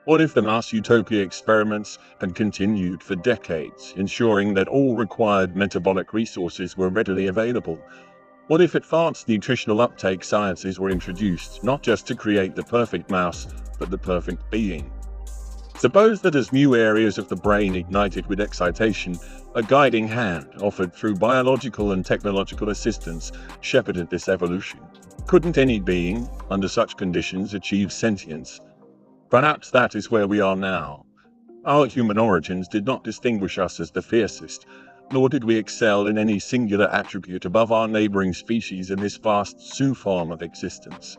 What if the mass utopia experiments had continued for decades, ensuring that all required metabolic resources were readily available? What if advanced nutritional uptake sciences were introduced, not just to create the perfect mouse, but the perfect being? Suppose that as new areas of the brain ignited with excitation, a guiding hand offered through biological and technological assistance shepherded this evolution. Couldn't any being, under such conditions, achieve sentience? Perhaps that is where we are now. Our human origins did not distinguish us as the fiercest, nor did we excel in any singular attribute above our neighboring species in this vast zoo farm of existence.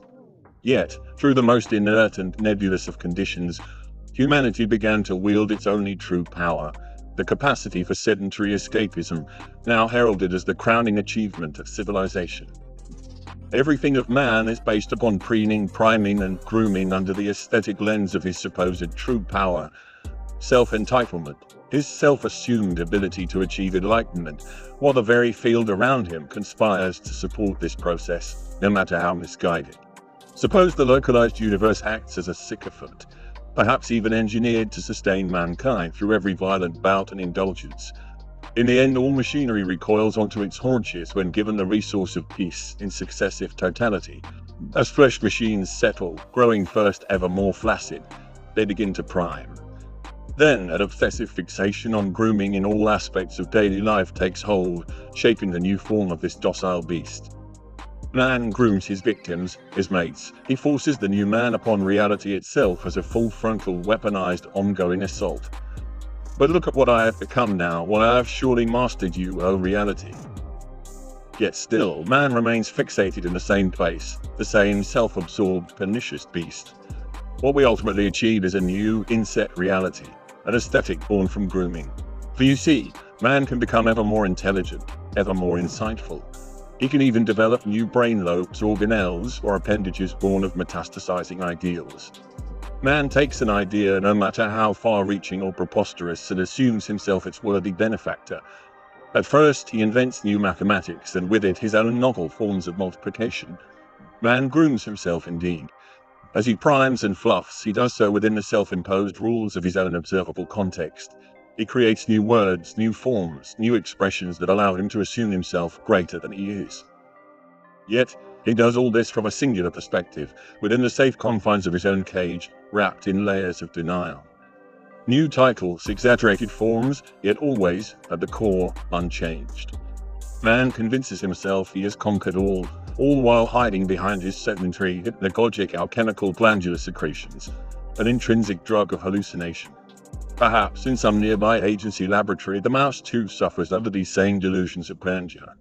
Yet, through the most inert and nebulous of conditions, humanity began to wield its only true power, the capacity for sedentary escapism, now heralded as the crowning achievement of civilization. Everything of man is based upon preening, priming, and grooming under the aesthetic lens of his supposed true power, self-entitlement, his self-assumed ability to achieve enlightenment, while the very field around him conspires to support this process, no matter how misguided. Suppose the localized universe acts as a sycophant, perhaps even engineered to sustain mankind through every violent bout and indulgence. In the end, all machinery recoils onto its haunches when given the resource of peace in successive totality. As flesh machines settle, growing first ever more flaccid, they begin to prime. Then, an obsessive fixation on grooming in all aspects of daily life takes hold, shaping the new form of this docile beast. Man grooms his victims, his mates. He forces the new man upon reality itself as a full-frontal, weaponized, ongoing assault. But look at what I have become now, while I have surely mastered you, O reality. Yet still, man remains fixated in the same place, the same self-absorbed, pernicious beast. What we ultimately achieve is a new, inset reality, an aesthetic born from grooming. For you see, man can become ever more intelligent, ever more insightful. He can even develop new brain lobes, organelles, or appendages born of metastasizing ideals. Man takes an idea, no matter how far-reaching or preposterous, and assumes himself its worthy benefactor. At first, he invents new mathematics, and with it his own novel forms of multiplication. Man grooms himself indeed. As he primes and fluffs, he does so within the self-imposed rules of his own observable context. He creates new words, new forms, new expressions that allow him to assume himself greater than he is. Yet, he does all this from a singular perspective, within the safe confines of his own cage, wrapped in layers of denial. New titles, exaggerated forms, yet always, at the core, unchanged. Man convinces himself he has conquered all while hiding behind his sedentary, hypnagogic alchemical glandular secretions, an intrinsic drug of hallucination. Perhaps, in some nearby agency laboratory, the mouse too suffers under these same delusions of grandeur.